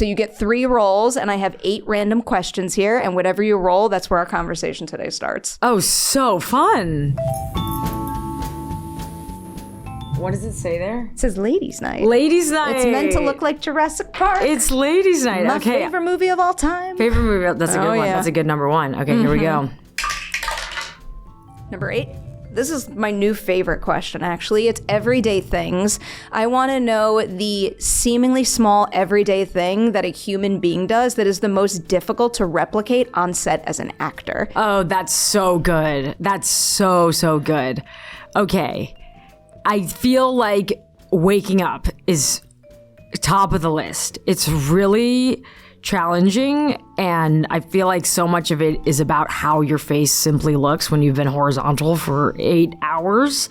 So you get 3 rolls, and I have 8 random questions here, and whatever you roll, that's where our conversation today starts. Oh, so fun. What does it say there? It says Ladies' Night. Ladies' Night. It's meant to look like Jurassic Park. It's Ladies' Night. My okay. favorite movie of all time. Favorite movie. That's a good one. Yeah. That's a good number 1. Okay, here we go. Number 8. This is my new favorite question, actually. It's everyday things. I want to know the seemingly small everyday thing that a human being does that is the most difficult to replicate on set as an actor. Oh, that's so good. That's so good. Okay. I feel like waking up is top of the list. It's really challenging, and I feel like so much of it is about how your face simply looks when you've been horizontal for 8 hours.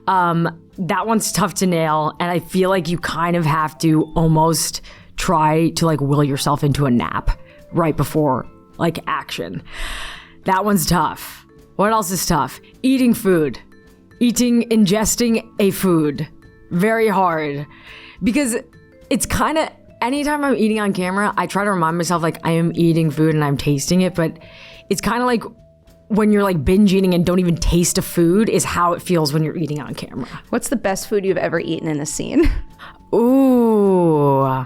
That one's tough to nail, and I feel like you kind of have to almost try to like will yourself into a nap right before like action. That one's tough. What else is tough? Eating food. Ingesting a food. Very hard. Because it's kind of, anytime I'm eating on camera, I try to remind myself like I am eating food and I'm tasting it, but it's kind of like when you're like binge eating and don't even taste a food is how it feels when you're eating on camera. What's the best food you've ever eaten in a scene? Ooh.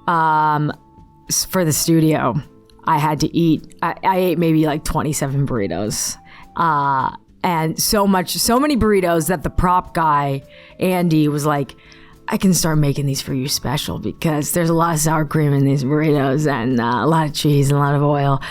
For the studio, I had to eat, I ate maybe like 27 burritos. And so many burritos that the prop guy, Andy, was like, I can start making these for you special because there's a lot of sour cream in these burritos and a lot of cheese and a lot of oil.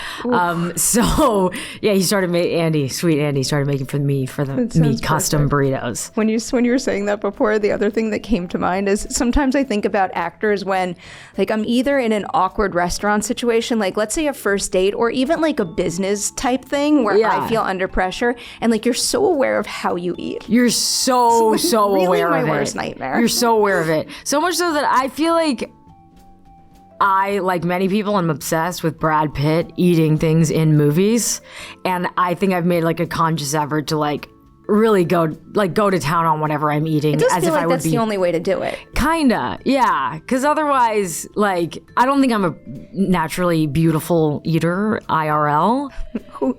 So yeah, sweet Andy started making for me custom burritos. When you were saying that before, the other thing that came to mind is sometimes I think about actors when like I'm either in an awkward restaurant situation, like let's say a first date or even like a business type thing where I feel under pressure and like you're so aware of how you eat. You're so really aware of it. My worst nightmare. You're so aware of it. So much so that I feel like I, like many people, am obsessed with Brad Pitt eating things in movies. And I think I've made like a conscious effort to like really go to town on whatever I'm eating. It does as feel if like I would that's be the only way to do it. Kinda, yeah. Because otherwise, like, I don't think I'm a naturally beautiful eater, IRL.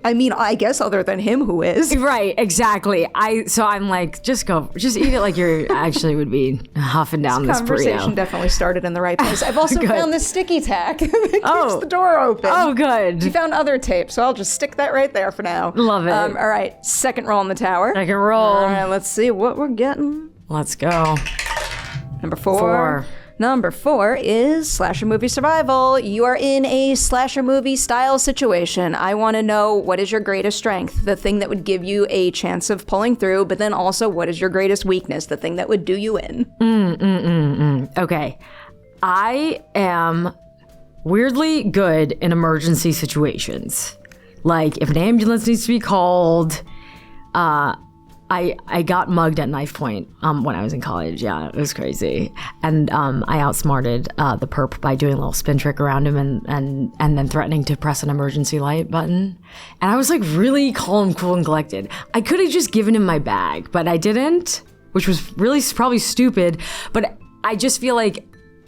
I guess other than him, who is. Right, exactly. So I'm like, just eat it like you're actually would be huffing down this burrito. Conversation definitely started in the right place. I've also found this sticky tack that keeps the door open. Oh, good. You found other tape, so I'll just stick that right there for now. Love it. All right, second roll in the tower. Second roll. All right, let's see what we're getting. Let's go. Number 4. Number 4 is slasher movie survival. You are in a slasher movie style situation. I want to know, what is your greatest strength? The thing that would give you a chance of pulling through, but then also what is your greatest weakness? The thing that would do you in. Okay. I am weirdly good in emergency situations. Like if an ambulance needs to be called, I got mugged at knife point when I was in college. Yeah, it was crazy. And I outsmarted the perp by doing a little spin trick around him and then threatening to press an emergency light button. And I was like really calm, cool, and collected. I could have just given him my bag, but I didn't, which was really probably stupid. But I just feel like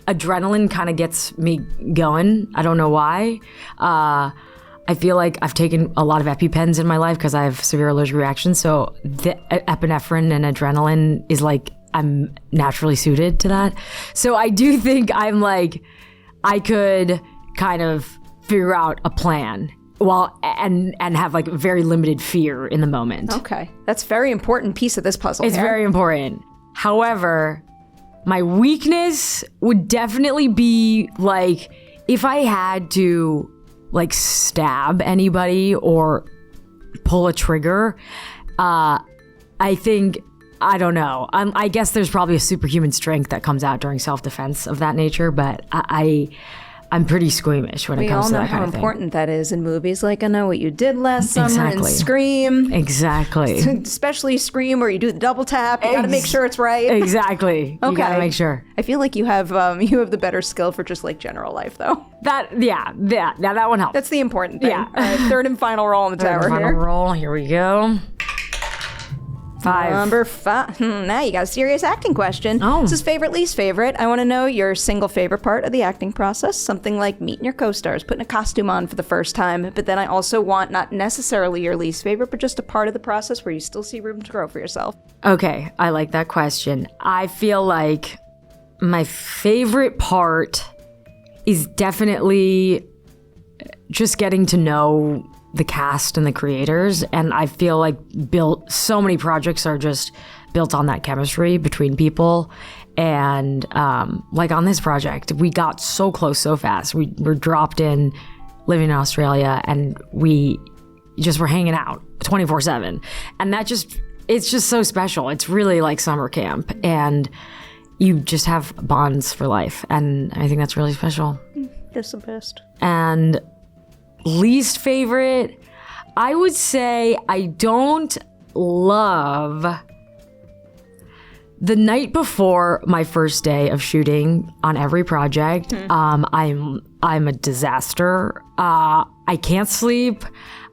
adrenaline kind of gets me going. I don't know why. I feel like I've taken a lot of EpiPens in my life because I have severe allergic reactions. So the epinephrine and adrenaline is like, I'm naturally suited to that. So I do think I'm like, I could kind of figure out a plan and have like very limited fear in the moment. Okay. That's a very important piece of this puzzle. It's very important. However, my weakness would definitely be like, if I had to like stab anybody or pull a trigger, I think, I don't know. I guess there's probably a superhuman strength that comes out during self-defense of that nature, but I'm pretty squeamish when it comes to that kind of thing. We all know how important that is in movies like I Know What You Did Last Summer and Scream. Exactly. Especially Scream, where you do the double tap. You gotta make sure it's right. Exactly. Okay. You gotta make sure. I feel like you have the better skill for just like general life, though. That one helps. That's the important thing. Yeah. All right, third and final roll in the tower here. Final roll. Here we go. 5. Number 5. Now you got a serious acting question. Oh. This is favorite, least favorite. I want to know your single favorite part of the acting process. Something like meeting your co-stars, putting a costume on for the first time. But then I also want not necessarily your least favorite, but just a part of the process where you still see room to grow for yourself. Okay, I like that question. I feel like my favorite part is definitely just getting to know the cast and the creators, and I feel like so many projects are just built on that chemistry between people. And like on this project, we got so close so fast. We were dropped in living in Australia, and we just were hanging out 24/7, and it's just so special. It's really like summer camp, and you just have bonds for life, and I think that's really special. That's the best. And least favorite, I would say I don't love the night before my first day of shooting on every project. I'm a disaster. I can't sleep.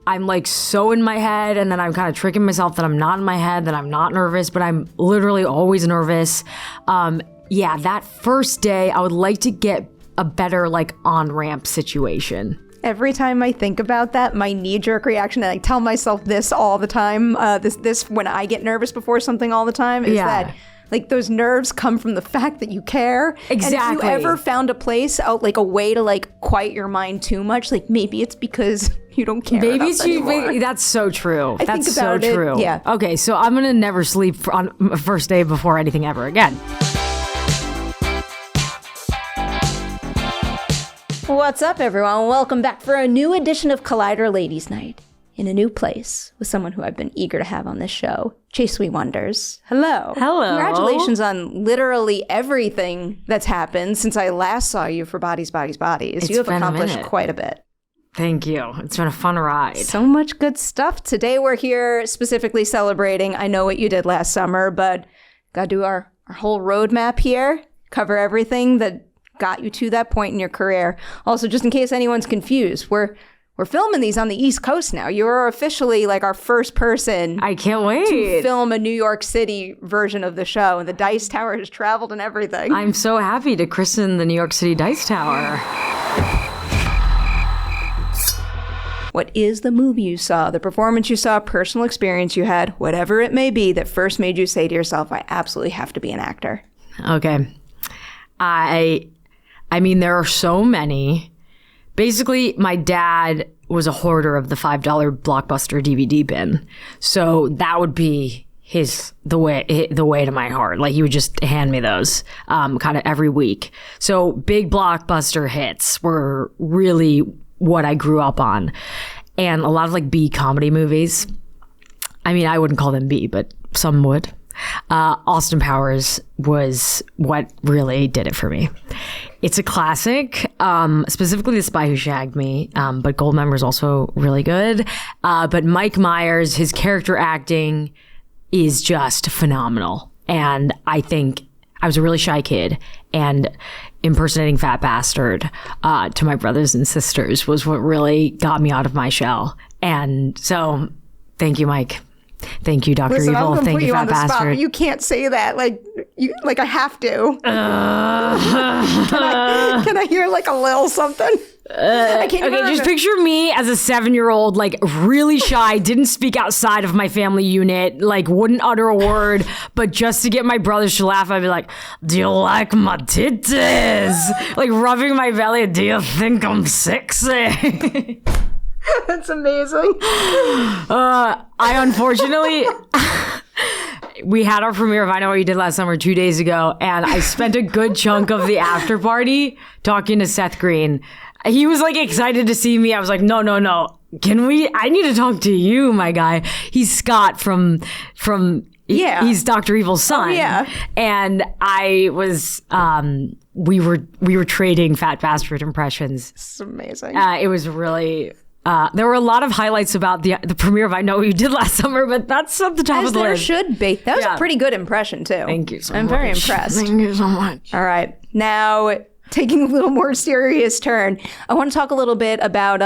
I'm like so in my head, and then I'm kind of tricking myself that I'm not in my head, that I'm not nervous, but I'm literally always nervous. That first day, I would like to get a better like on-ramp situation. Every time I think about that, my knee-jerk reaction, and I tell myself this all the time, this when I get nervous before something all the time, is that like those nerves come from the fact that you care. Exactly. And if you ever found a place out, like a way to like quiet your mind too much, like maybe it's because you don't care enough anymore. That's so true. I That's think about so it, true. yeah. Okay, so I'm gonna never sleep on my first day before anything ever again. What's up, everyone? Welcome back for a new edition of Collider Ladies Night in a new place with someone who I've been eager to have on this show, Sui Wonders. Hello. Hello. Congratulations on literally everything that's happened since I last saw you for Bodies, Bodies, Bodies. You have accomplished quite a bit. Thank you. It's been a fun ride. So much good stuff. Today we're here specifically celebrating, I know what you did last summer, but gotta do our whole roadmap here, cover everything that got you to that point in your career. Also, just in case anyone's confused, we're filming these on the East Coast now. You're officially like our first person. I can't wait to film a New York City version of the show, and the Dice Tower has traveled and everything. I'm so happy to christen the New York City Dice Tower. What is the movie you saw, the performance you saw, personal experience you had, whatever it may be, that first made you say to yourself, I absolutely have to be an actor? Okay. I mean, there are so many. Basically, my dad was a hoarder of the $5 Blockbuster DVD bin. So that would be the way to my heart. Like, he would just hand me those kind of every week. So big Blockbuster hits were really what I grew up on. And a lot of like B comedy movies. I mean, I wouldn't call them B, but some would. Austin Powers was what really did it for me. It's a classic, specifically The Spy Who Shagged Me, but Goldmember is also really good. But Mike Myers, his character acting is just phenomenal. And I think I was a really shy kid, and impersonating Fat Bastard to my brothers and sisters was what really got me out of my shell. And so, thank you, Mike. Thank you, Dr. Listen, Evil. Thank you, Fat on the Bastard. spot, but you can't say that. Like I have to. Can I hear like a little something? I can't Okay, just picture me as a 7-year-old, like really shy, didn't speak outside of my family unit, like wouldn't utter a word, but just to get my brothers to laugh, I'd be like, do you like my titties? Like rubbing my belly, do you think I'm sexy? That's amazing. I unfortunately, we had our premiere of I Know What You Did Last Summer 2 days ago, and I spent a good chunk of the after party talking to Seth Green. He was like excited to see me. I was like, no. I need to talk to you, my guy. He's Scott from he's Dr. Evil's son. Oh, yeah. And I was, we were trading Fat Bastard impressions. It's amazing. It was really, there were a lot of highlights about the premiere of I Know What You Did Last Summer, but that's at the top of the list. As there should be. That was a pretty good impression, too. Thank you so much. I'm very impressed. Thank you so much. All right. Now, taking a little more serious turn, I want to talk a little bit about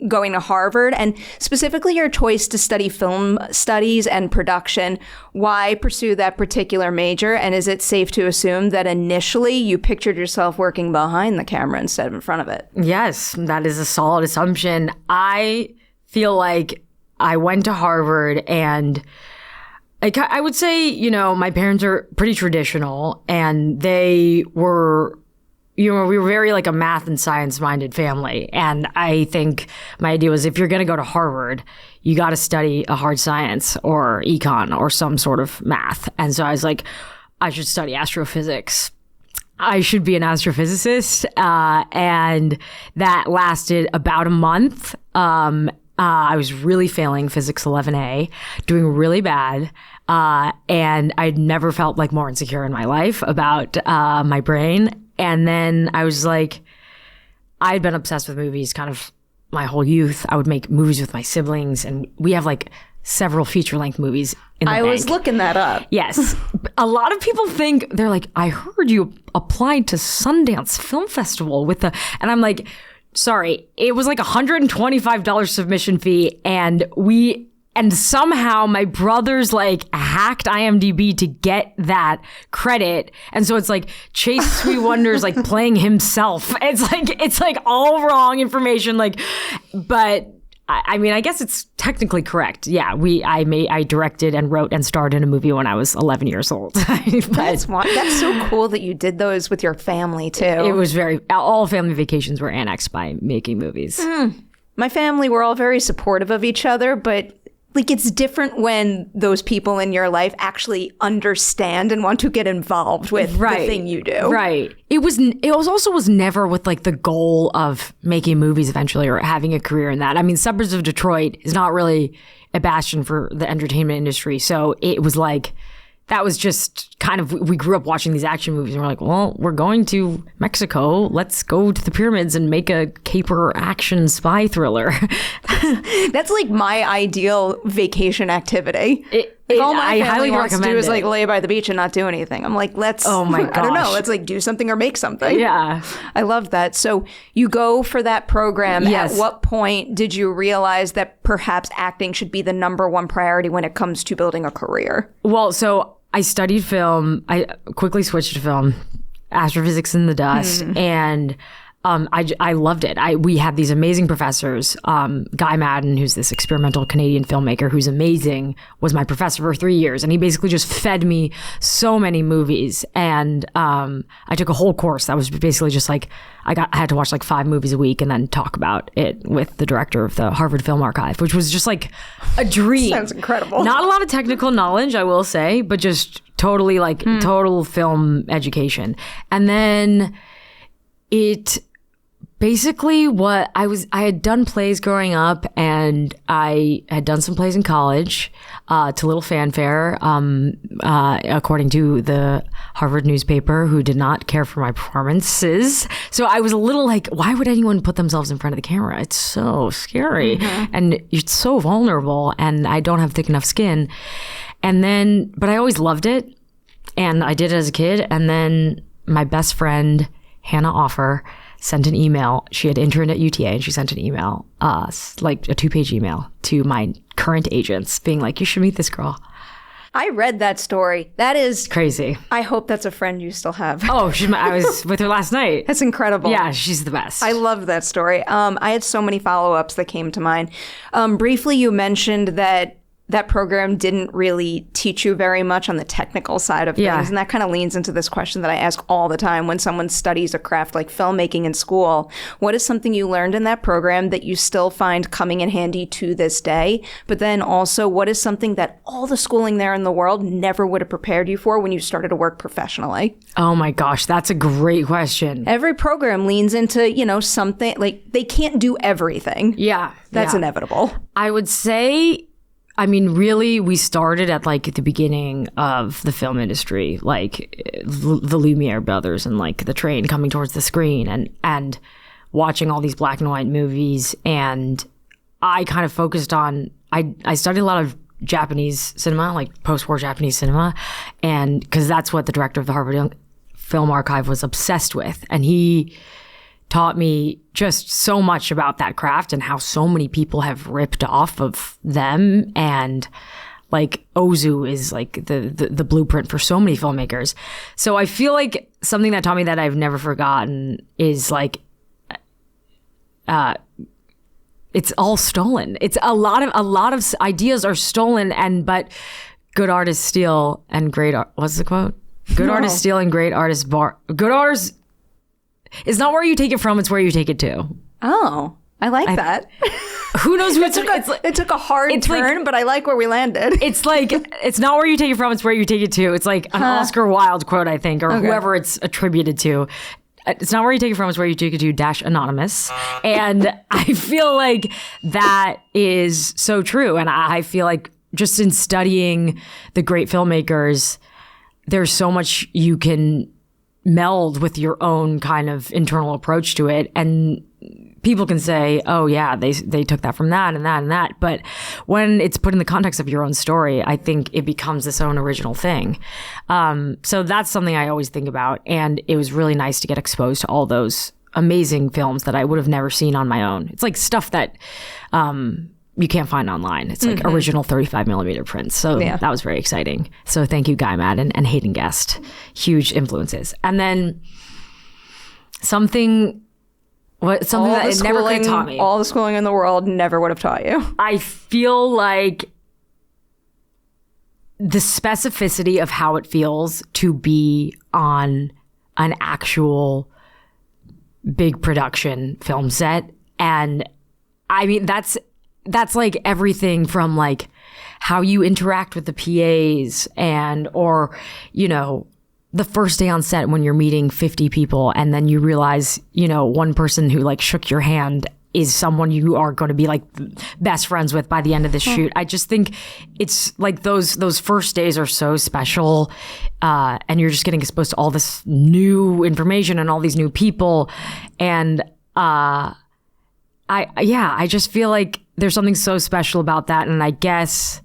going to Harvard and specifically your choice to study film studies and production. Why pursue that particular major? And is it safe to assume that initially you pictured yourself working behind the camera instead of in front of it? Yes, that is a solid assumption. I feel like I went to Harvard and I would say, you know, my parents are pretty traditional and they were, you know, we were very like a math and science minded family. And I think my idea was if you're going to go to Harvard, you got to study a hard science or econ or some sort of math. And so I was like, I should study astrophysics. I should be an astrophysicist. And that lasted about a month. I was really failing physics 11A, doing really bad. And I'd never felt like more insecure in my life about my brain. And then I was like, I'd been obsessed with movies kind of my whole youth. I would make movies with my siblings, and we have like several feature-length movies in the bank. I was looking that up. Yes. A lot of people think, they're like, I heard you applied to Sundance Film Festival with the, and I'm like, sorry, it was like $125 submission fee, and somehow my brothers like hacked IMDb to get that credit. And so it's like Chase Sui Wonders like playing himself. It's like all wrong information. Like, but I mean, I guess it's technically correct. Yeah, I directed and wrote and starred in a movie when I was 11 years old. That's so cool that you did those with your family too. It was all family vacations were annexed by making movies. My family were all very supportive of each other, but like it's different when those people in your life actually understand and want to get involved with the thing you do. Right. It was never with like the goal of making movies eventually or having a career in that. I mean, suburbs of Detroit is not really a bastion for the entertainment industry. So it was like, that was just kind of, we grew up watching these action movies and we're like, well, we're going to Mexico. Let's go to the pyramids and make a caper action spy thriller. That's like my ideal vacation activity. All my family wants to do is like lay by the beach and not do anything. I'm like, oh my gosh. I don't know. Let's like do something or make something. Yeah. I love that. So you go for that program. Yes. At what point did you realize that perhaps acting should be the number one priority when it comes to building a career? Well, so I studied film. I quickly switched to film, astrophysics in the dust, and I loved it. We had these amazing professors. Guy Madden, who's this experimental Canadian filmmaker who's amazing, was my professor for 3 years, and he basically just fed me so many movies. And I took a whole course that was basically just like I had to watch like 5 movies a week and then talk about it with the director of the Harvard Film Archive, which was just like a dream. Sounds incredible. Not a lot of technical knowledge, I will say, but just totally like total film education. And then it basically I had done plays growing up, and I had done some plays in college to little fanfare, according to the Harvard newspaper, who did not care for my performances. So I was a little like, why would anyone put themselves in front of the camera? It's so scary and it's so vulnerable, and I don't have thick enough skin. But I always loved it, and I did it as a kid. And then my best friend, Hannah Offer, sent an email. She had interned at UTA, and she sent an email, like a 2-page email to my current agents being like, you should meet this girl. I read that story. That is crazy. I hope that's a friend you still have. Oh, I was with her last night. That's incredible. Yeah, she's the best. I love that story. I had so many follow-ups that came to mind. Briefly, you mentioned that program didn't really teach you very much on the technical side of things. Yeah. And that kind of leans into this question that I ask all the time when someone studies a craft like filmmaking in school. What is something you learned in that program that you still find coming in handy to this day? But then also, what is something that all the schooling there in the world never would have prepared you for when you started to work professionally? Oh my gosh, that's a great question. Every program leans into, something, like they can't do everything. Yeah. That's inevitable. I would say, I mean, really, we started at like the beginning of the film industry, like the Lumiere brothers and like the train coming towards the screen and watching all these black and white movies. And I kind of focused on, I studied a lot of Japanese cinema, like post-war Japanese cinema. And because that's what the director of the Harvard Film Archive was obsessed with. And he taught me just so much about that craft and how so many people have ripped off of them. And like Ozu is like the blueprint for so many filmmakers. So I feel like something that taught me that I've never forgotten is like, it's all stolen. It's a lot of ideas are stolen, but good artists steal and great art. What's the quote? Good artists steal and great artists good artists. It's not where you take it from, it's where you take it to. Oh, I like that. Who knows who it took a hard turn, but I like where we landed. It's like, it's not where you take it from, it's where you take it to. It's like an Oscar Wilde quote, I think, or whoever it's attributed to. It's not where you take it from, it's where you take it to, dash anonymous. And I feel like that is so true. And I feel like just in studying the great filmmakers, there's so much you can meld with your own kind of internal approach to it. And people can say, oh yeah, they took that from that and that and that. But when it's put in the context of your own story, I think it becomes its own original thing. So that's something I always think about. And it was really nice to get exposed to all those amazing films that I would have never seen on my own. It's like stuff that you can't find online. It's like original 35 millimeter prints. So that was very exciting. So thank you, Guy Madden and Hayden Guest. Huge influences. And then something that it never could have taught me. All the schooling in the world never would have taught you. I feel like the specificity of how it feels to be on an actual big production film set. And I mean, that's like everything from like how you interact with the PAs or, you know, the first day on set when you're meeting 50 people and then you realize, you know, one person who like shook your hand is someone you are going to be like best friends with by the end of the shoot. I just think it's like those first days are so special. And you're just getting exposed to all this new information and all these new people. And, I just feel like there's something so special about that. And I guess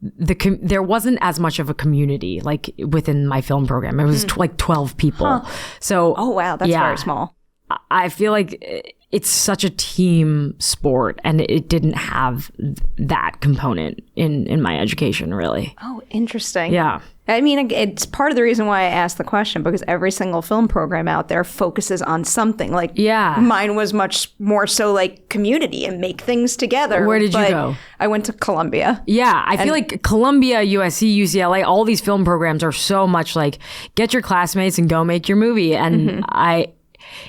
there wasn't as much of a community like within my film program. It was like 12 people. So, oh wow, that's very small. I feel like it's such a team sport and it didn't have that component in my education really. Oh, interesting. Yeah. I mean, it's part of the reason why I asked the question, because every single film program out there focuses on something. Like, mine was much more so like community and make things together. Where did you go? I went to Columbia. Yeah, I feel like Columbia, USC, UCLA, all these film programs are so much like, get your classmates and go make your movie. And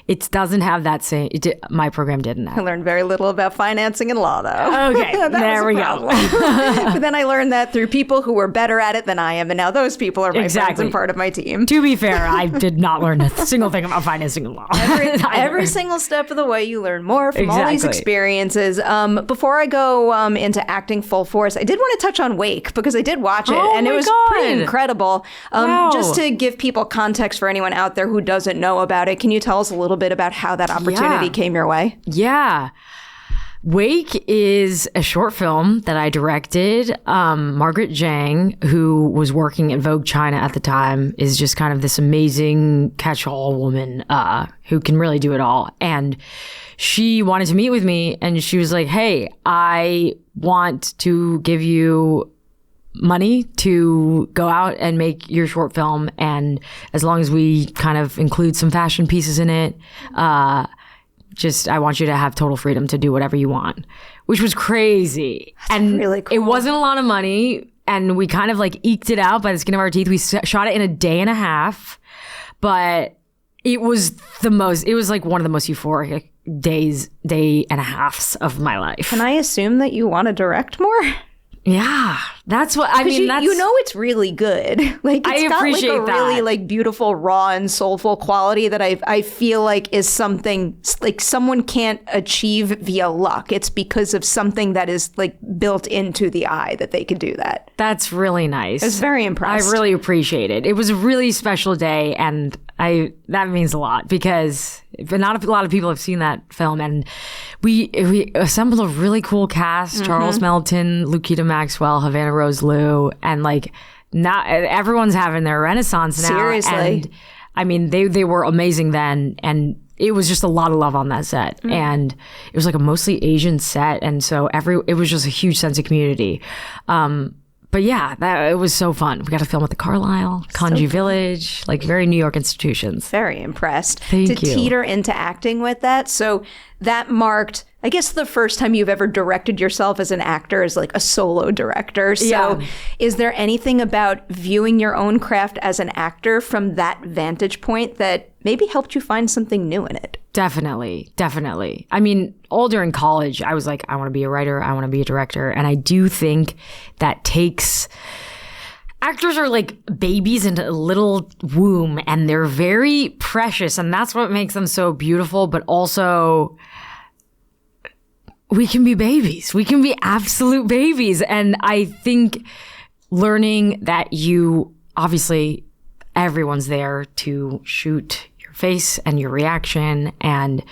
it doesn't have that same. My program didn't have. I learned very little about financing and law, though. Okay, there we go. But then I learned that through people who were better at it than I am, and now those people are my friends and part of my team. To be fair, I did not learn a single thing about financing and law. Every single step of the way, you learn more from all these experiences. Before I go into acting full force, I did want to touch on Wake, because I did watch it, and it was pretty incredible. Wow. Just to give people context for anyone out there who doesn't know about it, can you tell us a little bit about how that opportunity came your way? Yeah. Wake is a short film that I directed. Margaret Zhang, who was working at Vogue China at the time, is just kind of this amazing catch-all woman who can really do it all. And she wanted to meet with me, and she was like, hey, I want to give you money to go out and make your short film, and as long as we kind of include some fashion pieces in it, I want you to have total freedom to do whatever you want, which was crazy. And really cool. It wasn't a lot of money, and we kind of like eked it out by the skin of our teeth. We shot it in a day and a half, but it was like one of the most euphoric day and a halves of my life. Can I assume that you want to direct more? Yeah, that's what I mean. You know, it's really good. Like, it's got like a really like beautiful, raw and soulful quality that I feel like is something like someone can't achieve via luck. It's because of something that is like built into the eye that they could do that. That's really nice. I was very impressed. I really appreciate it. It was a really special day, and that means a lot, because not a lot of people have seen that film, and we assembled a really cool cast: Charles Melton, Lukita Maxwell, Havana Rose Liu, and like now everyone's having their renaissance now. Seriously. I mean, they were amazing then, and it was just a lot of love on that set. And it was like a mostly Asian set, and so it was just a huge sense of community. But yeah, it was so fun. We got to film at the Carlisle, Kanji Village, like very New York institutions. Very impressed. Thank you. Teeter into acting with that. So that marked, I guess, the first time you've ever directed yourself as an actor as like a solo director. So is there anything about viewing your own craft as an actor from that vantage point that maybe helped you find something new in it? Definitely. I mean, all during college, I was like, I want to be a writer. I want to be a director. And I do think that actors are like babies in a little womb, and they're very precious. And that's what makes them so beautiful. But also, we can be babies. We can be absolute babies. And I think learning that obviously, everyone's there to shoot your face and your reaction, and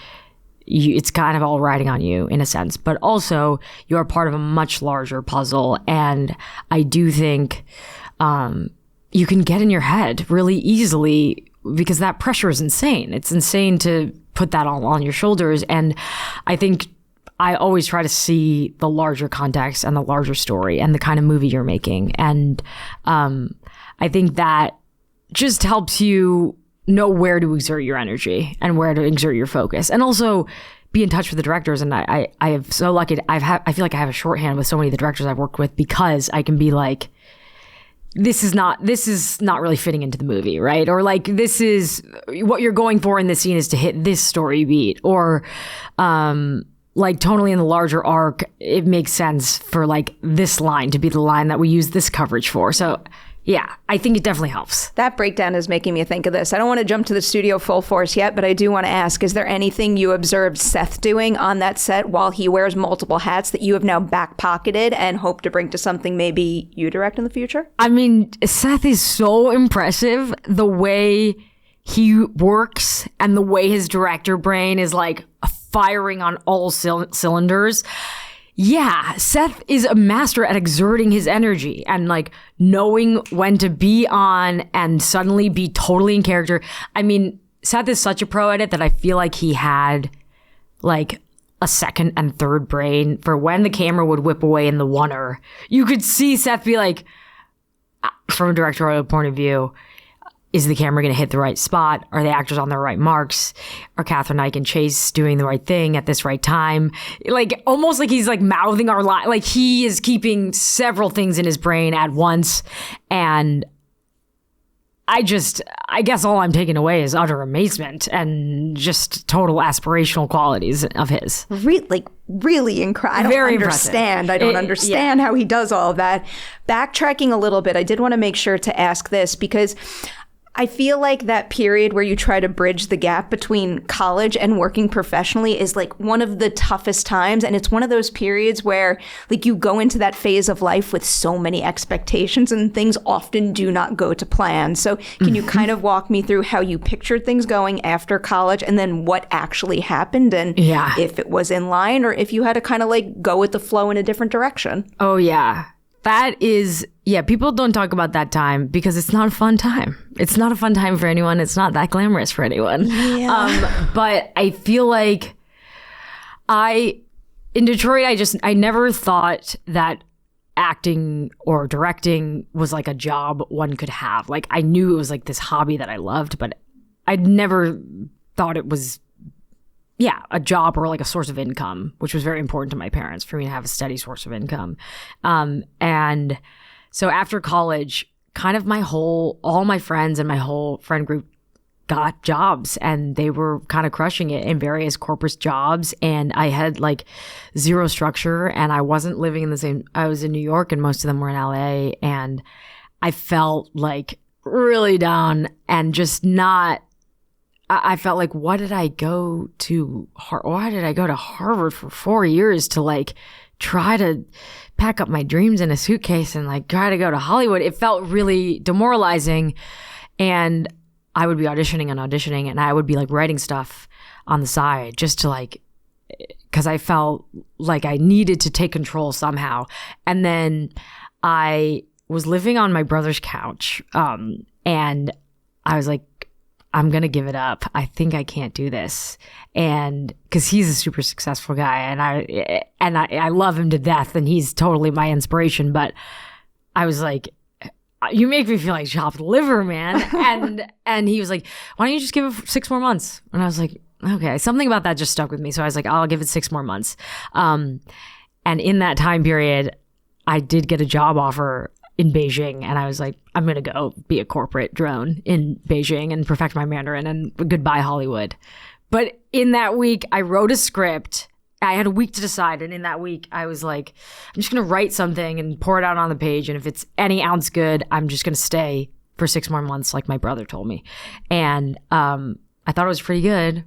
it's kind of all riding on you in a sense, but also you're part of a much larger puzzle. And I do think you can get in your head really easily because that pressure is insane. It's insane to put that all on your shoulders. And I think I always try to see the larger context and the larger story and the kind of movie you're making. And I think that just helps you know where to exert your energy and where to exert your focus, and also be in touch with the directors. And I am so lucky. I feel like I have a shorthand with so many of the directors I've worked with, because I can be like, this is not really fitting into the movie, right? Or like, this is what you're going for in this scene is to hit this story beat, or like tonally in the larger arc, it makes sense for like this line to be the line that we use this coverage for. So yeah, I think it definitely helps. That breakdown is making me think of this. I don't want to jump to the studio full force yet, but I do want to ask, is there anything you observed Seth doing on that set while he wears multiple hats that you have now back-pocketed and hope to bring to something maybe you direct in the future? I mean, Seth is so impressive, the way he works and the way his director brain is like firing on all cylinders. Yeah, Seth is a master at exerting his energy and like knowing when to be on and suddenly be totally in character. I mean, Seth is such a pro at it that I feel like he had like a second and third brain for when the camera would whip away in the oneer. You could see Seth be like, from a directorial point of view, is the camera going to hit the right spot? Are the actors on their right marks? Are Kathryn, Ike, and Chase doing the right thing at this right time? Like, almost like he's like mouthing our line. Like, he is keeping several things in his brain at once. And I guess all I'm taking away is utter amazement and just total aspirational qualities of his. Really incredible. I don't understand how he does all of that. Backtracking a little bit, I did want to make sure to ask this, because I feel like that period where you try to bridge the gap between college and working professionally is like one of the toughest times. And it's one of those periods where like you go into that phase of life with so many expectations and things often do not go to plan. So can you kind of walk me through how you pictured things going after college and then what actually happened, and if it was in line or if you had to kind of like go with the flow in a different direction? Oh, yeah. That is, people don't talk about that time because it's not a fun time. It's not a fun time for anyone. It's not that glamorous for anyone. Yeah. But I feel like in Detroit, I never thought that acting or directing was like a job one could have. Like, I knew it was like this hobby that I loved, but I'd never thought it was a job or like a source of income, which was very important to my parents for me to have a steady source of income. And so after college, kind of all my friends and my whole friend group got jobs, and they were kind of crushing it in various corporate jobs. And I had like zero structure, and I wasn't living in the same, I was in New York and most of them were in LA. And I felt like really down and just not, I felt like, why did I go to Harvard for 4 years to like try to pack up my dreams in a suitcase and like try to go to Hollywood? It felt really demoralizing. And I would be auditioning and I would be like writing stuff on the side just to like, because I felt like I needed to take control somehow. And then I was living on my brother's couch, and I was like, I'm going to give it up. I think I can't do this. And because he's a super successful guy and I love him to death and he's totally my inspiration. But I was like, you make me feel like chopped liver, man. and he was like, why don't you just give it 6 more months? And I was like, okay, something about that just stuck with me. So I was like, I'll give it 6 more months. And in that time period, I did get a job offer in Beijing. And I was like, I'm going to go be a corporate drone in Beijing and perfect my Mandarin and goodbye Hollywood. But in that week, I wrote a script. I had a week to decide. And in that week, I was like, I'm just going to write something and pour it out on the page. And if it's any ounce good, I'm just going to stay for 6 more months, like my brother told me. And I thought it was pretty good.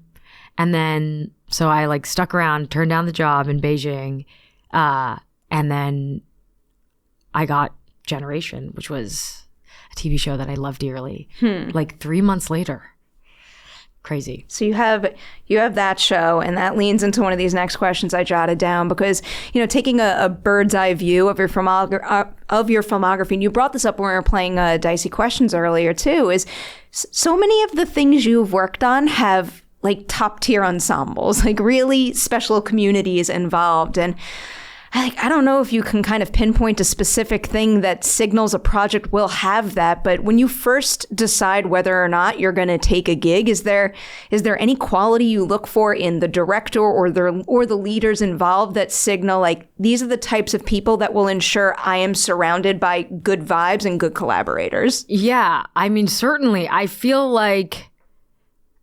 And then, so I like stuck around, turned down the job in Beijing. And then I got Generation, which was a TV show that I love dearly. Like 3 months later. Crazy. So you have that show, and that leans into one of these next questions I jotted down because, you know, taking a bird's eye view of your filmography, and you brought this up when we were playing Dicey Questions earlier too, is so many of the things you've worked on have like top tier ensembles, like really special communities involved. And I don't know if you can kind of pinpoint a specific thing that signals a project will have that, but when you first decide whether or not you're going to take a gig, is there any quality you look for in the director or the leaders involved that signal like these are the types of people that will ensure I am surrounded by good vibes and good collaborators? Yeah, I mean, certainly. I feel like,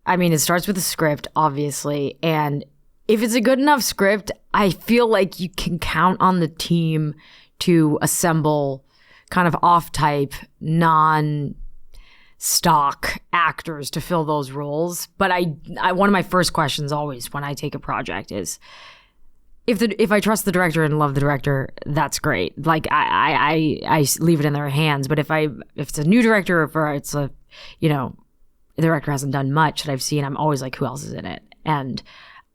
I mean, it starts with a script, obviously, and if it's a good enough script, I feel like you can count on the team to assemble kind of off-type, non-stock actors to fill those roles. But I one of my first questions always when I take a project is, if I trust the director and love the director, that's great. Like I leave it in their hands. But if it's a new director or it's a, you know, the director hasn't done much that I've seen, I'm always like, who else is in it? And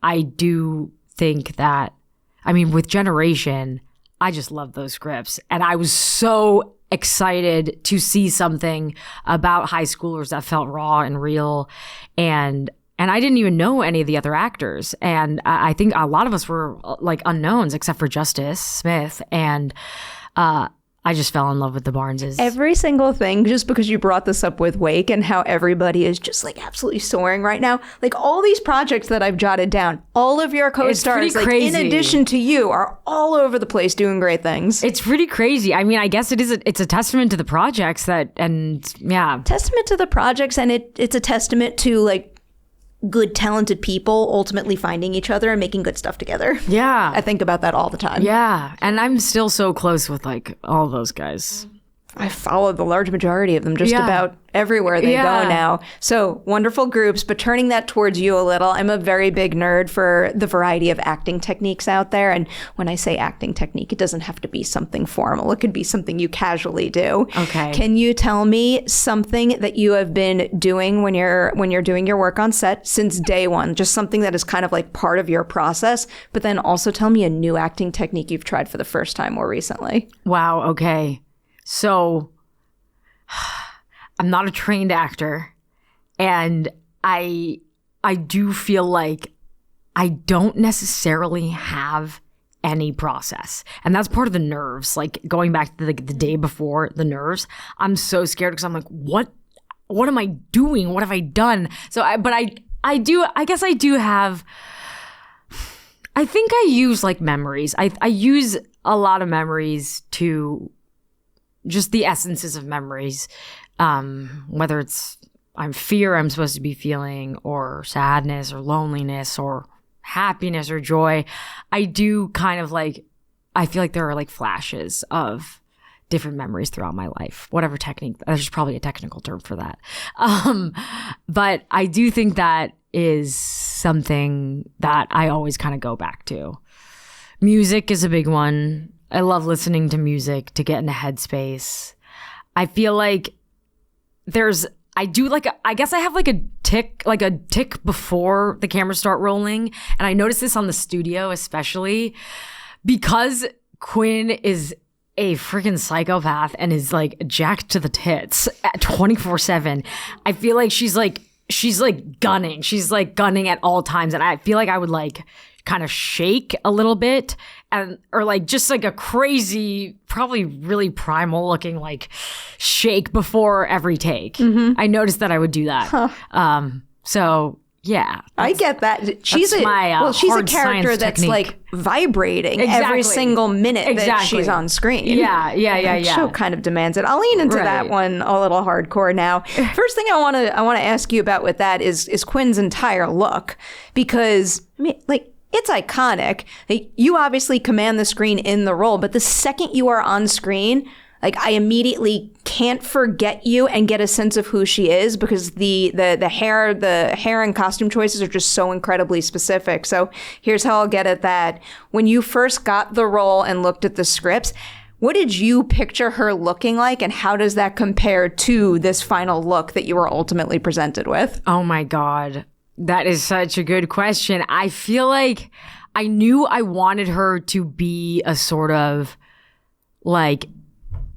I do think that, I mean, with Generation, I just love those scripts. And I was so excited to see something about high schoolers that felt raw and real. And I didn't even know any of the other actors. And I think a lot of us were like unknowns, except for Justice Smith. And I just fell in love with the Barneses. Every single thing, just because you brought this up with Wake and how everybody is just like absolutely soaring right now. Like all these projects that I've jotted down, all of your co-stars, like in addition to you, are all over the place doing great things. It's pretty crazy. I mean, I guess it's a testament to the projects Testament to the projects, and it's a testament to like good, talented people ultimately finding each other and making good stuff together. Yeah. I think about that all the time. Yeah. And I'm still so close with like all those guys. I follow the large majority of them just about everywhere they go now. So wonderful groups, but turning that towards you a little, I'm a very big nerd for the variety of acting techniques out there. And when I say acting technique, it doesn't have to be something formal. It could be something you casually do. Okay. Can you tell me something that you have been doing when you're doing your work on set since day one? Just something that is kind of like part of your process, but then also tell me a new acting technique you've tried for the first time more recently. Wow. Okay. So I'm not a trained actor, and I do feel like I don't necessarily have any process. And that's part of the nerves, like going back to the day before, the nerves. I'm so scared because I'm like, what am I doing? What have I done? So I guess I do have, I think I use like memories. I use a lot of memories to just the essences of memories, whether it's fear I'm supposed to be feeling, or sadness, or loneliness, or happiness, or joy. I do kind of like, I feel like there are like flashes of different memories throughout my life. Whatever technique, there's probably a technical term for that. But I do think that is something that I always kind of go back to. Music is a big one. I love listening to music to get in a headspace. I feel like I guess I have like a tick before the cameras start rolling. And I notice this on the studio, especially because Quinn is a freaking psychopath and is like jacked to the tits at 24/7. I feel like she's like she's like gunning. She's like gunning at all times. And I feel like I would like kind of shake a little bit or like just like a crazy, probably really primal looking like shake before every take. I noticed that I would do that. So yeah, I get that. She's a character that's like vibrating every single minute that she's on screen. Yeah. The show kind of demands it. I'll lean into that one a little hardcore now. First thing I want to ask you about with that is Quinn's entire look, because I mean, like, it's iconic. Like, you obviously command the screen in the role, but the second you are on screen, like, I immediately can't forget you and get a sense of who she is, because the hair and costume choices are just so incredibly specific. So here's how I'll get at that. When you first got the role and looked at the scripts, what did you picture her looking like, and how does that compare to this final look that you were ultimately presented with? Oh my God. That is such a good question. I feel like I knew I wanted her to be a sort of like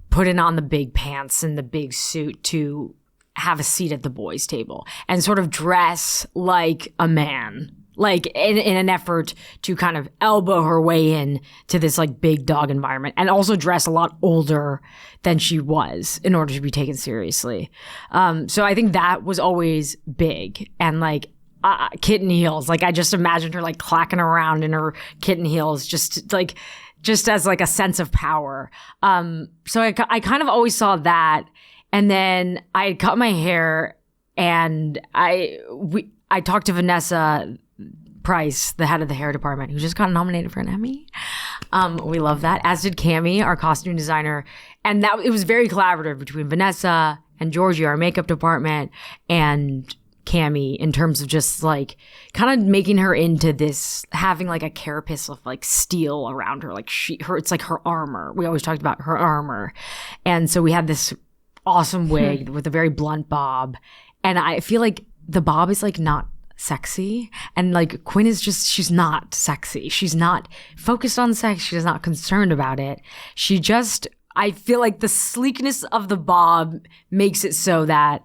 putting on the big pants and the big suit to have a seat at the boys' table and sort of dress like a man, like in an effort to kind of elbow her way in to this like big dog environment, and also dress a lot older than she was in order to be taken seriously. So I think that was always big. And like, kitten heels. Like, I just imagined her like clacking around in her kitten heels, just as like a sense of power. So I kind of always saw that. And then I had cut my hair, and I talked to Vanessa Price, the head of the hair department, who just got nominated for an Emmy. We love that, as did Cami, our costume designer. And that it was very collaborative between Vanessa and Georgie, our makeup department, and Cami, in terms of just like kind of making her into this, having like a carapace of like steel around her, like it's like her armor. We always talked about her armor. And so we had this awesome wig with a very blunt bob. And I feel like the bob is like not sexy. And like Quinn is just, she's not sexy. She's not focused on sex. She's not concerned about it. She just, I feel like the sleekness of the bob makes it so that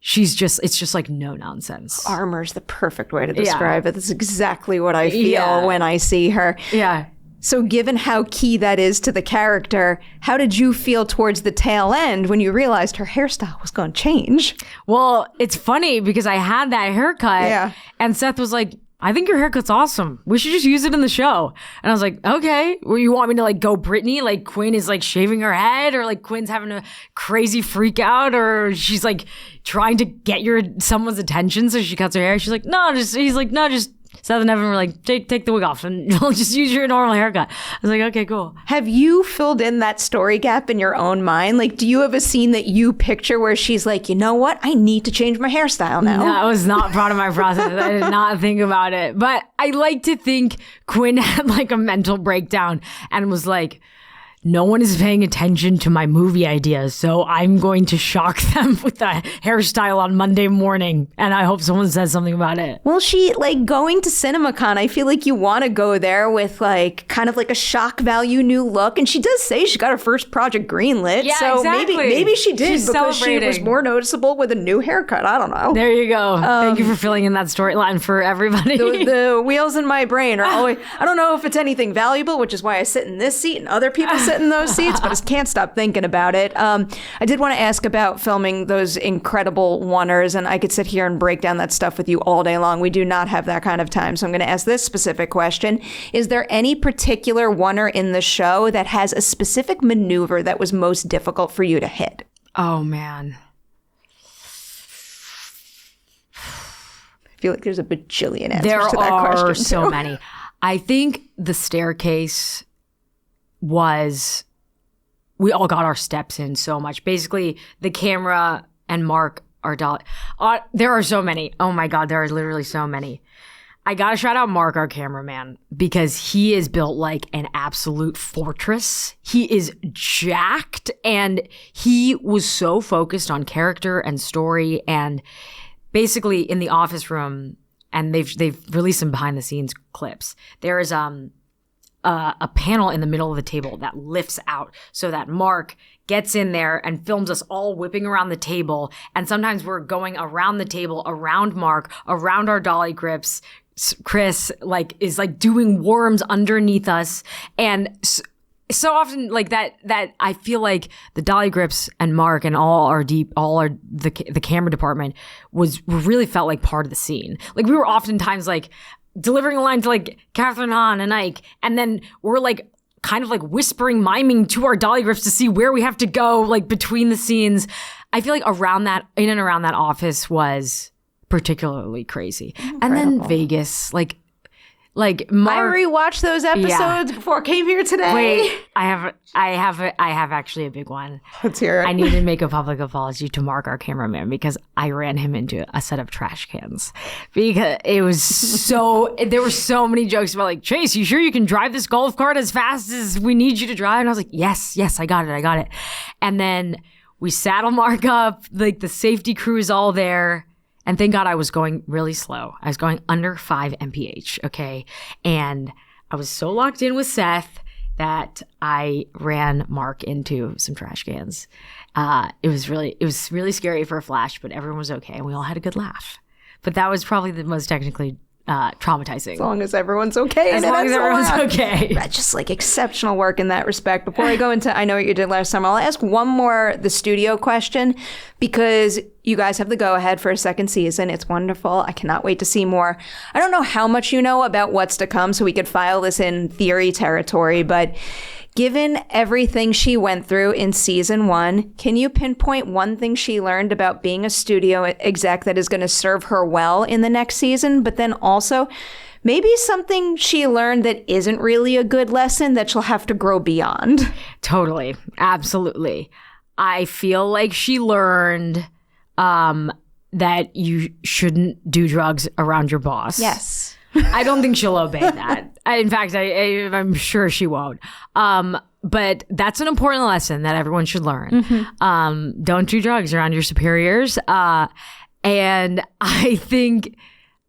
it's just like no nonsense. Armor's the perfect way to describe it. That's exactly what I feel when I see her. Yeah. So given how key that is to the character, how did you feel towards the tail end when you realized her hairstyle was going to change? Well, it's funny because I had that haircut and Seth was like, I think your haircut's awesome. We should just use it in the show. And I was like, okay. Well, you want me to like go Britney? Like Quinn is like shaving her head, or like Quinn's having a crazy freak out, or she's like trying to get someone's attention, so she cuts her hair. She's like, he's like, no, just Seth and Evan were like, take the wig off and we'll just use your normal haircut. I was like, okay, cool. Have you filled in that story gap in your own mind? Like, do you have a scene that you picture where she's like, you know what? I need to change my hairstyle now. That was not part of my process. I did not think about it. But I like to think Quinn had like a mental breakdown and was like, no one is paying attention to my movie ideas, so I'm going to shock them with a hairstyle on Monday morning, and I hope someone says something about it. Well, she, like, going to CinemaCon, I feel like you want to go there with, like, kind of like a shock value new look, and she does say she got her first project greenlit, yeah, so exactly. maybe she did because she was more noticeable with a new haircut. I don't know. There you go. Thank you for filling in that storyline for everybody. The wheels in my brain are always, I don't know if it's anything valuable, which is why I sit in this seat and other people sit in those seats, but I just can't stop thinking about it. I did want to ask about filming those incredible oneers, and I could sit here and break down that stuff with you all day long. We do not have that kind of time, so I'm going to ask this specific question. Is there any particular oneer in the show that has a specific maneuver that was most difficult for you to hit? Oh, man. I feel like there's a bajillion answers to that question. There are so many. I think the staircase was... We all got our steps in so much. Basically, the camera and Mark are there are so many. Oh my God, there are literally so many. I gotta shout out Mark, our cameraman, because he is built like an absolute fortress. He is jacked, and he was so focused on character and story. And basically, in the office room, and they've released some behind the scenes clips. There is a panel in the middle of the table that lifts out so that Mark gets in there and films us all whipping around the table. And sometimes we're going around the table, around Mark, around our dolly grips. Chris is doing worms underneath us. And so often that I feel like the dolly grips and Mark and the camera department really felt like part of the scene. Like we were oftentimes delivering a line to Kathryn, Hahn and Ike. And then we're kind of whispering, miming to our dolly grips to see where we have to go, between the scenes. I feel like in and around that office was particularly crazy. Incredible. And then Vegas, Mark, I rewatched those episodes before I came here today. Wait, I have actually a big one. Let's hear it. I need to make a public apology to Mark, our cameraman, because I ran him into a set of trash cans. Because it was there were so many jokes about Chase, you sure you can drive this golf cart as fast as we need you to drive? And I was like, yes, I got it. And then we saddle Mark up, the safety crew is all there. And thank God I was going really slow. I was going under 5 mph, okay? And I was so locked in with Seth that I ran Mark into some trash cans. It was really scary for a flash, but everyone was okay, and we all had a good laugh. But that was probably the most technically traumatizing. As long as everyone's okay. As long as everyone's okay. Just exceptional work in that respect. Before I go into I Know What You Did Last Summer, I'll ask one more the studio question, because you guys have the go-ahead for a second season. It's wonderful. I cannot wait to see more. I don't know how much you know about what's to come, so we could file this in theory territory, but given everything she went through in season 1, can you pinpoint one thing she learned about being a studio exec that is going to serve her well in the next season? But then also maybe something she learned that isn't really a good lesson that she'll have to grow beyond. Totally. Absolutely. I feel like she learned that you shouldn't do drugs around your boss. Yes. I don't think she'll obey that. In fact, I'm sure she won't. But that's an important lesson that everyone should learn. Mm-hmm. Don't do drugs around your superiors. And I think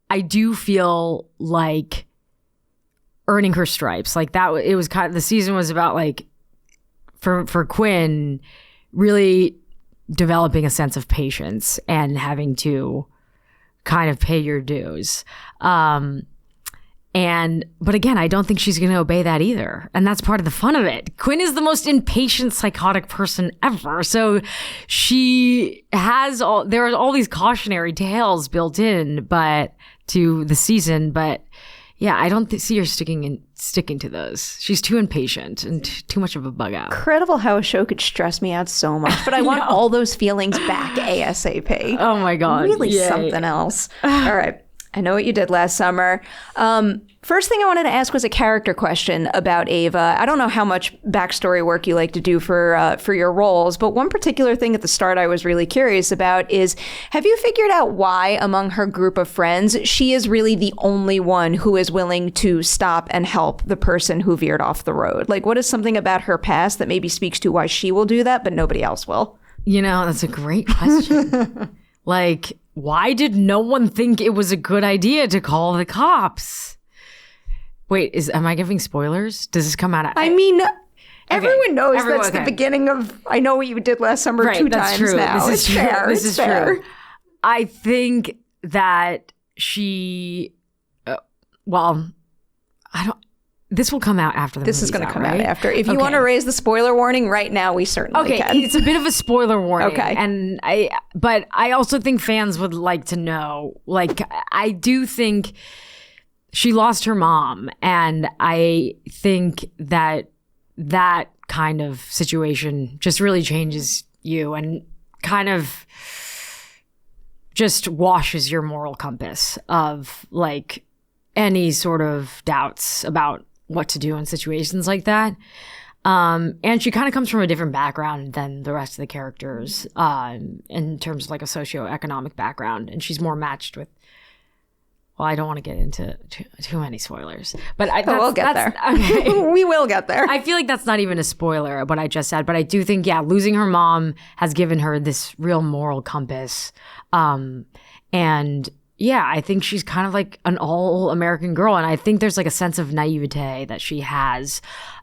I do feel like earning her stripes. It was kind of, the season was about for Quinn really developing a sense of patience and having to kind of pay your dues. But again, I don't think she's going to obey that either. And that's part of the fun of it. Quinn is the most impatient, psychotic person ever. So there are all these cautionary tales built in, to the season. But yeah, I don't see her sticking to those. She's too impatient and too much of a bug out. Incredible how a show could stress me out so much, but I want all those feelings back ASAP. Oh my God. Really something else. All right. I Know What You Did Last Summer. First thing I wanted to ask was a character question about Ava. I don't know how much backstory work you like to do for your roles, but one particular thing at the start I was really curious about is, have you figured out why among her group of friends, she is really the only one who is willing to stop and help the person who veered off the road? What is something about her past that maybe speaks to why she will do that, but nobody else will? That's a great question. Why did no one think it was a good idea to call the cops? Wait, am I giving spoilers? Does this come out? Everyone knows that's the beginning of I Know What You Did Last Summer 2 times true. now. This is true. Fair. This is fair. I think that she, this will come out after the movie's This is going to come right? out after. If you want to raise the spoiler warning right now, we certainly can. It's a bit of a spoiler warning. Okay. But I also think fans would like to know. I do think she lost her mom, and I think that kind of situation just really changes you and kind of just washes your moral compass of any sort of doubts about what to do in situations like that. And she kind of comes from a different background than the rest of the characters in terms of a socioeconomic background. And she's more matched with, I don't want to get into too many spoilers. But we'll get there. Okay. We will get there. I feel like that's not even a spoiler, what I just said. But I do think, losing her mom has given her this real moral compass. And I think she's kind of like an all-American girl. And I think there's like a sense of naivete that she has.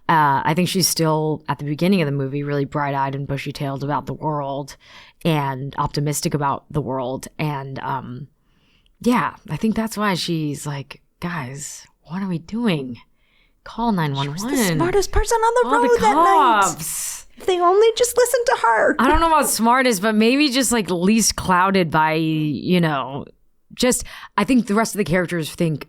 I think she's still, at the beginning of the movie, really bright-eyed and bushy-tailed about the world and optimistic about the world. And I think that's why she's like, guys, what are we doing? Call 911. She was the smartest person on the road that night. If they only just listened to her. I don't know about smartest, but maybe just like least clouded by, just, I think the rest of the characters think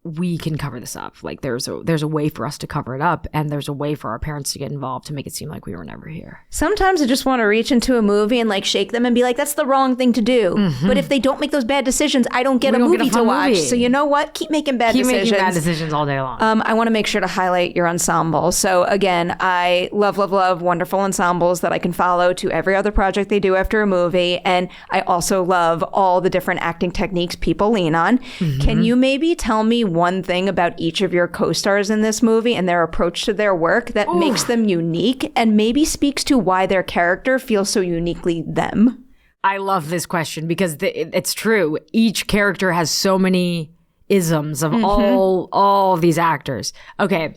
we can cover this up. Like there's a way for us to cover it up, and there's a way for our parents to get involved to make it seem like we were never here. Sometimes I just want to reach into a movie and like shake them and be like, that's the wrong thing to do. Mm-hmm. But if they don't make those bad decisions, I don't get a movie to watch. So you know what? Keep making bad decisions. Keep making bad decisions all day long. I want to make sure to highlight your ensemble. So again, I love wonderful ensembles that I can follow to every other project they do after a movie. And I also love all the different acting techniques people lean on. Mm-hmm. Can you maybe tell me one thing about each of your co-stars in this movie and their approach to their work that makes them unique and maybe speaks to why their character feels so uniquely them? I love this question because it's true. Each character has so many isms of all of these actors. Okay,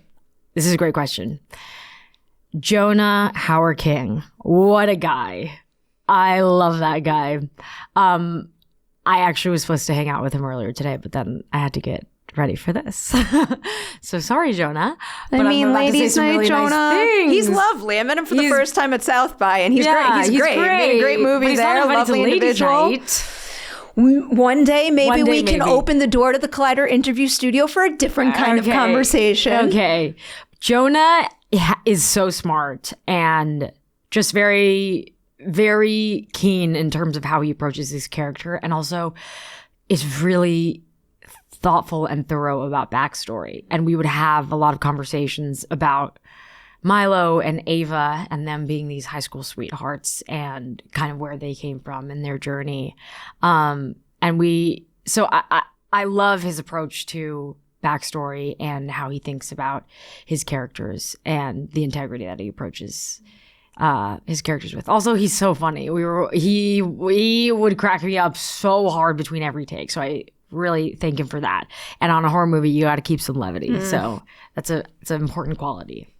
this is a great question. Jonah Hauer-King. What a guy. I love that guy. I actually was supposed to hang out with him earlier today, but then I had to get ready for this. So sorry, Jonah. But ladies' night, really Jonah. Nice, he's lovely. I met him for the first time at South by, and he's great. He's great. Made a great movie there. Lovely individual. One day, maybe we can open the door to the Collider interview studio for a different kind of conversation. Okay. Jonah is so smart and just very, very keen in terms of how he approaches his character, and also is really thoughtful and thorough about backstory. And we would have a lot of conversations about Milo and Ava and them being these high school sweethearts and kind of where they came from in their journey. I love his approach to backstory and how he thinks about his characters and the integrity that he approaches his characters with. Also, he's so funny. He would crack me up so hard between every take. So I really thank him for that. And on a horror movie, you got to keep some levity. So it's an important quality.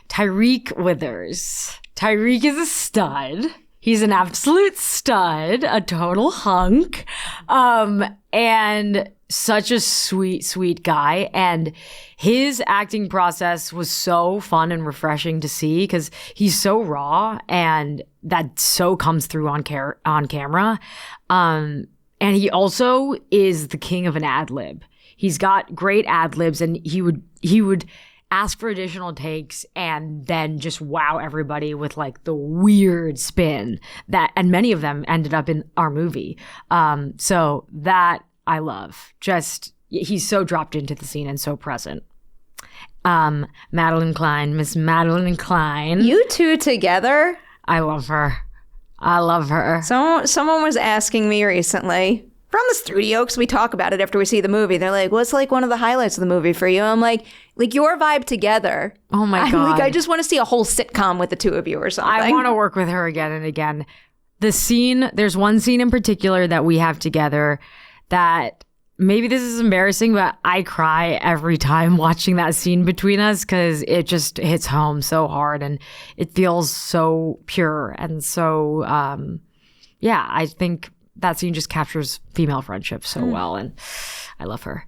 Tyreek Withers. Tyreek is a stud. He's an absolute stud, a total hunk, and such a sweet, sweet guy. And his acting process was so fun and refreshing to see because he's so raw, and that so comes through on camera. And he also is the king of an ad lib. He's got great ad libs, and he would ask for additional takes and then just wow everybody with like the weird spin and many of them ended up in our movie. So that I love. Just, he's so dropped into the scene and so present. Madeline Klein, Miss Madeline Klein. You two together? I love her. Someone was asking me recently from the studio, because we talk about it after we see the movie. They're like, what's like one of the highlights of the movie for you? I'm like your vibe together. Oh my God. I just want to see a whole sitcom with the two of you or something. I want to work with her again and again. There's one scene in particular that we have together that maybe this is embarrassing, but I cry every time watching that scene between us because it just hits home so hard and it feels so pure. And so, I think that scene just captures female friendship so well. And I love her.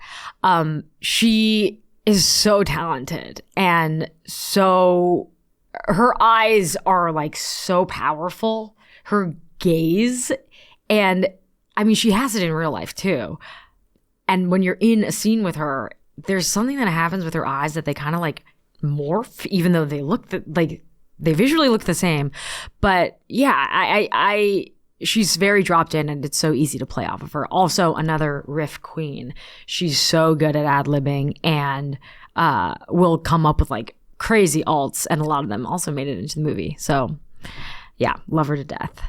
She is so talented, and so her eyes are like so powerful, her gaze. And I mean, she has it in real life too. And when you're in a scene with her, there's something that happens with her eyes that they kind of like morph, even though they look they visually look the same. But yeah, she's very dropped in, and it's so easy to play off of her. Also, another riff queen. She's so good at ad-libbing and will come up with like crazy alts, and a lot of them also made it into the movie. So yeah, love her to death.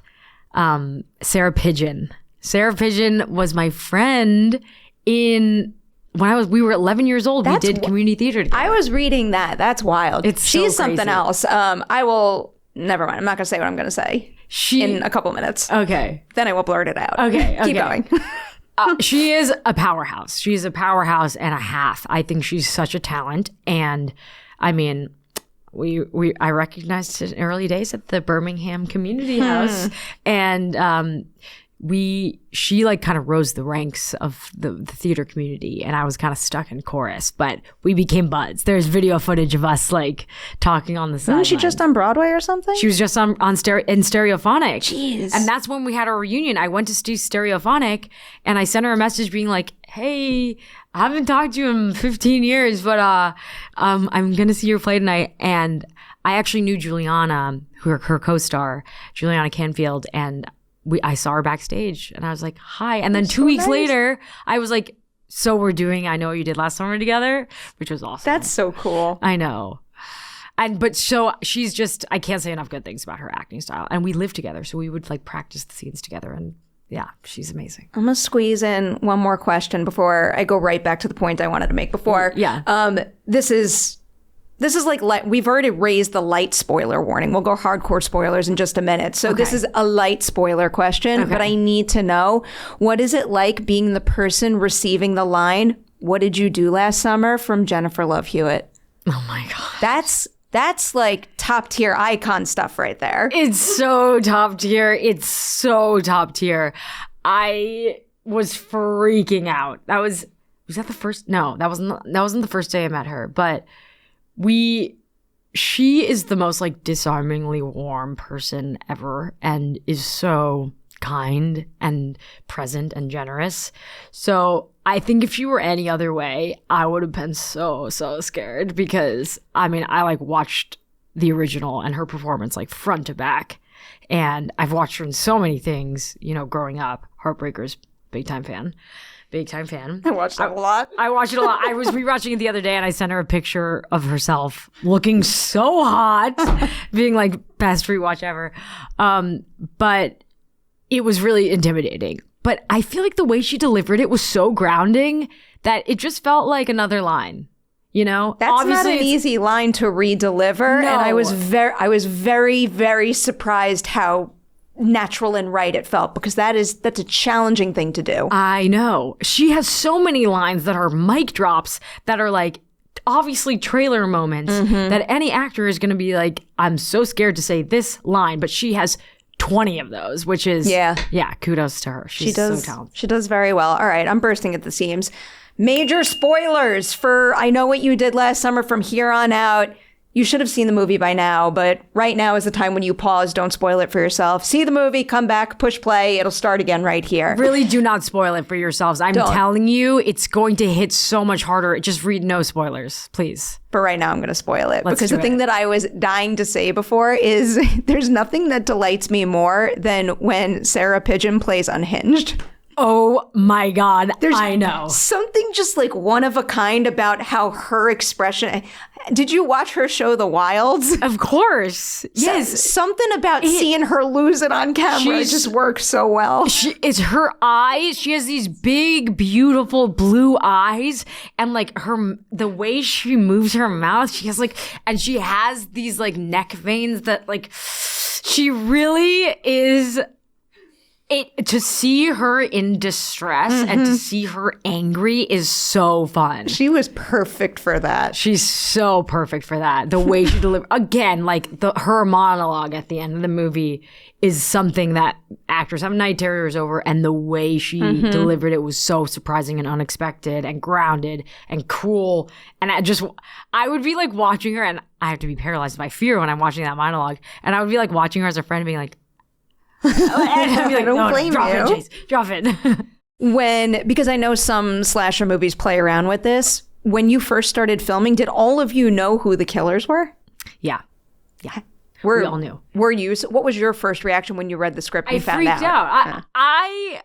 Sarah Pigeon. Sarah Pigeon was my friend we were 11 years old. We did community theater together. I was reading that. That's wild. She's so something else. Never mind. I'm not going to say what I'm going to say in a couple minutes. Okay. Then I will blurt it out. Okay. Keep going. She is a powerhouse. She's a powerhouse and a half. I think she's such a talent. And I mean, I recognized it in early days at the Birmingham Community House. And she like kind of rose the ranks of the theater community, and I was kind of stuck in chorus, but we became buds. There's video footage of us like talking on the side. Wasn't she just on Broadway or something? She was just in Stereophonic. Jeez. And that's when we had our reunion. I went to Stereophonic and I sent her a message being like, hey, I haven't talked to you in 15 years, but I'm going to see your play tonight. And I actually knew Juliana, her co-star, Juliana Canfield, and I saw her backstage and I was like, hi. And then 2 weeks later, I was like, so we're doing I Know What You Did Last Summer together, which was awesome. That's so cool. I know. But she's just, I can't say enough good things about her acting style. And we lived together. So we would like practice the scenes together. And yeah, she's amazing. I'm going to squeeze in one more question before I go right back to the point I wanted to make before. Yeah. This is like we've already raised the light spoiler warning. We'll go hardcore spoilers in just a minute. So This is a light spoiler question, but I need to know, what is it like being the person receiving the line, "What did you do last summer?" from Jennifer Love Hewitt? Oh my God. That's like top tier icon stuff right there. It's so top tier. It's so top tier. I was freaking out. Was that the first? No, that wasn't the first day I met her, but she is the most like disarmingly warm person ever and is so kind and present and generous. So I think if she were any other way, I would have been so scared, because I mean, I like watched the original and her performance like front to back, and I've watched her in so many things, you know, growing up. Heartbreakers, big time fan. I watched that a lot. I watched it a lot. I was rewatching it the other day and I sent her a picture of herself looking so hot, being like best rewatch ever. But it was really intimidating. But I feel like the way she delivered it was so grounding that it just felt like another line. You know, that's obviously not an easy line to re-deliver. No. And I was very, very surprised how natural and right it felt, because that's a challenging thing to do. I know. She has so many lines that are mic drops that are like obviously trailer moments that any actor is going to be like, I'm so scared to say this line, but she has 20 of those, which is kudos to her. She's so talented. She does very well. All right, I'm bursting at the seams. Major spoilers for I Know What You Did Last Summer from here on out. You should have seen the movie by now, but right now is the time when you pause. Don't spoil it for yourself. See the movie, come back, push play. It'll start again right here. Really do not spoil it for yourselves. I'm telling you, it's going to hit so much harder. Just read no spoilers, please. But right now I'm going to spoil it. Because the thing that I was dying to say before is there's nothing that delights me more than when Sarah Pigeon plays Unhinged. Oh my God, I know. Something just like one of a kind about how her expression. Did you watch her show The Wilds? Of course. Yes. Something about seeing her lose it on camera just works so well. It's her eyes. She has these big, beautiful blue eyes, and like the way she moves her mouth, she has these like neck veins that like she really is. To see her in distress and to see her angry is so fun. She was perfect for that. She's so perfect for that. The way she delivered, again, like her monologue at the end of the movie is something that actors have night terrors over, and the way she delivered it was so surprising and unexpected and grounded and cool. And I would be like watching her, and I have to be paralyzed by fear when I'm watching that monologue, and I would be like watching her as a friend being like, I don't blame drop you. It, Chase. Drop it. Because I know some slasher movies play around with this. When you first started filming, did all of you know who the killers were? Yeah. We all knew. Were you? So what was your first reaction when you read the script and found out? I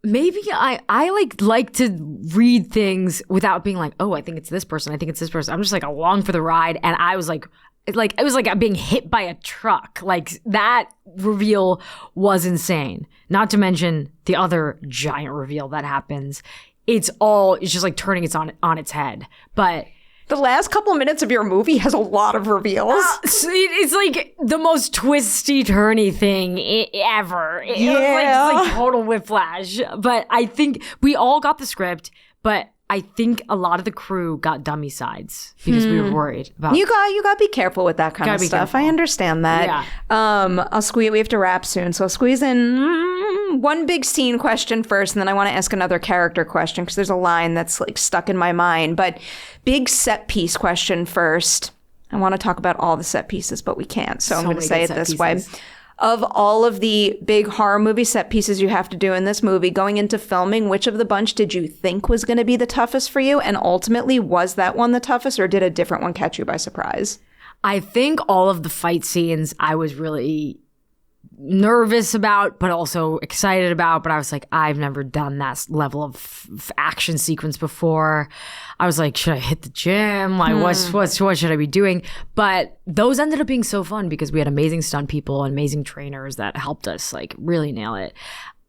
freaked out. I like to read things without being like, oh, I think it's this person. I think it's this person. I'm just like along for the ride, and I was like. It was like I'm being hit by a truck. Like that reveal was insane. Not to mention the other giant reveal that happens. It's just like turning it on its head. But The last couple of minutes of your movie has a lot of reveals. It's like the most twisty, turny thing ever. It's like total whiplash. But I think we all got the script, but I think a lot of the crew got dummy sides because we were worried about. You got to be careful with that kind of stuff. I understand that. Yeah. We have to wrap soon, so I'll squeeze in one big scene question first, and then I want to ask another character question because there's a line that's like stuck in my mind. But big set piece question first. I want to talk about all the set pieces, but we can't. So I'm going to say it this way. Of all of the big horror movie set pieces you have to do in this movie, going into filming, which of the bunch did you think was going to be the toughest for you? And ultimately, was that one the toughest, or did a different one catch you by surprise? I think all of the fight scenes I was really nervous about, but also excited about. But I was like, I've never done that level of action sequence before. I was like, should I hit the gym? Like, what should I be doing? But those ended up being so fun because we had amazing stunt people and amazing trainers that helped us like really nail it.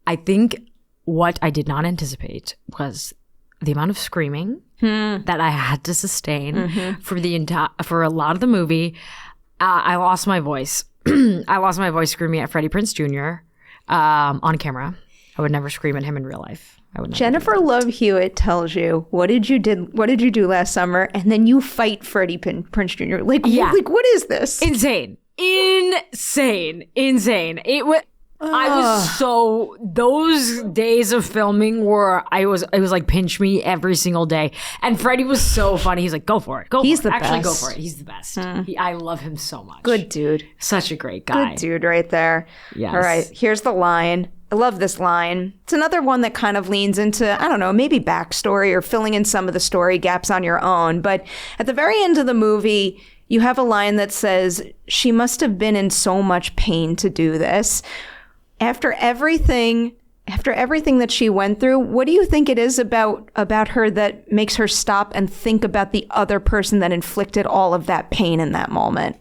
I think what I did not anticipate was the amount of screaming that I had to sustain for a lot of the movie. I lost my voice. I lost my voice screaming at Freddie Prinze Jr. On camera. I would never scream at him in real life. Jennifer Love Hewitt tells you, what did you do last summer? And then you fight Freddie Prinze Jr. Like what is this? Insane. It was. I was so, those days of filming were, it was like pinch me every single day. And Freddie was so funny. He's like, go for it. He's the best. Actually, go for it. He's the best. I love him so much. Good dude. Such a great guy. Good dude right there. Yes. All right. Here's the line. I love this line. It's another one that kind of leans into, I don't know, maybe backstory or filling in some of the story gaps on your own. But at the very end of the movie, you have a line that says, she must have been in so much pain to do this. After everything that she went through, what do you think it is about her that makes her stop and think about the other person that inflicted all of that pain in that moment?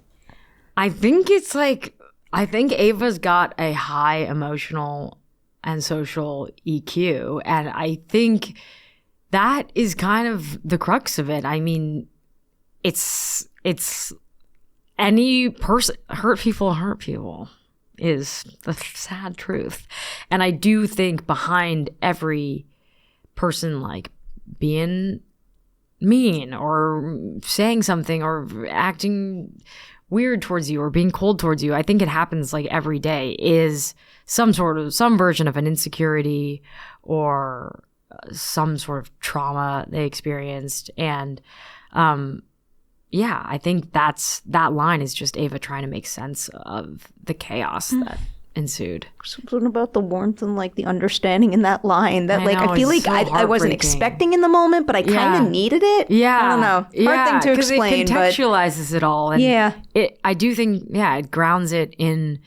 I think it's like, I think Ava's got a high emotional and social EQ, and I think that is kind of the crux of it. I mean, it's any person, hurt people. Is the sad truth. And I do think behind every person like being mean or saying something or acting weird towards you or being cold towards you, I think it happens like every day, is some version of an insecurity or some sort of trauma they experienced. And yeah, I think that line is just Ava trying to make sense of the chaos that ensued. Something about the warmth and like the understanding in that line that I feel like I wasn't expecting in the moment, but I kind of needed it. Yeah. I don't know. Hard thing to explain. It contextualizes it all. And I do think, it grounds it in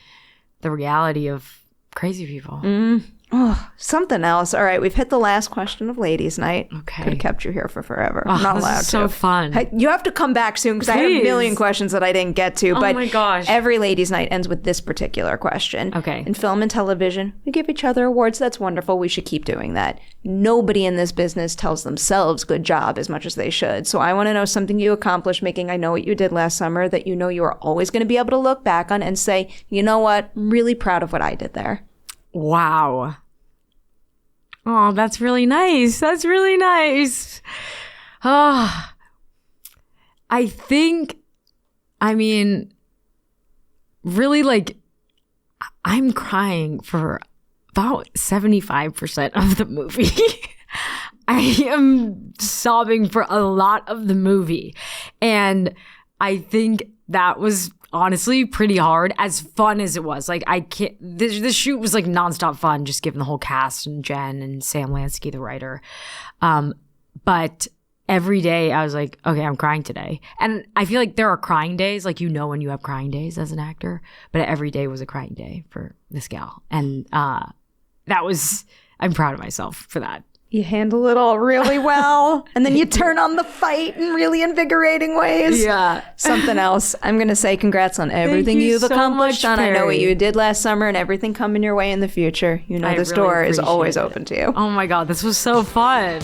the reality of crazy people. Oh, something else. All right, we've hit the last question of ladies' night. Okay. Could have kept you here for forever. I'm not allowed to. So fun. You have to come back soon because I have a million questions that I didn't get to. But my gosh. Every ladies' night ends with this particular question. Okay. In film and television, we give each other awards. That's wonderful. We should keep doing that. Nobody in this business tells themselves good job as much as they should. So I want to know something you accomplished making I Know What You Did Last Summer that you know you are always going to be able to look back on and say, you know what? I'm really proud of what I did there. Wow. Oh, that's really nice. That's really nice. Oh, really, like, I'm crying for about 75% of the movie. I am sobbing for a lot of the movie. And I think that was honestly pretty hard, as fun as it was. Like, I can't, this shoot was like nonstop fun, just given the whole cast and Jen and Sam Lansky, the writer. But every day I was like, okay, I'm crying today. And I feel like there are crying days, like, when you have crying days as an actor, but every day was a crying day for this gal. And I'm proud of myself for that. You handle it all really well. And then you turn on the fight in really invigorating ways. Yeah. Something else. I'm going to say congrats on everything you've accomplished on I Know What You Did Last Summer and everything coming your way in the future. You know, this door is always open to you. Oh my God, this was so fun.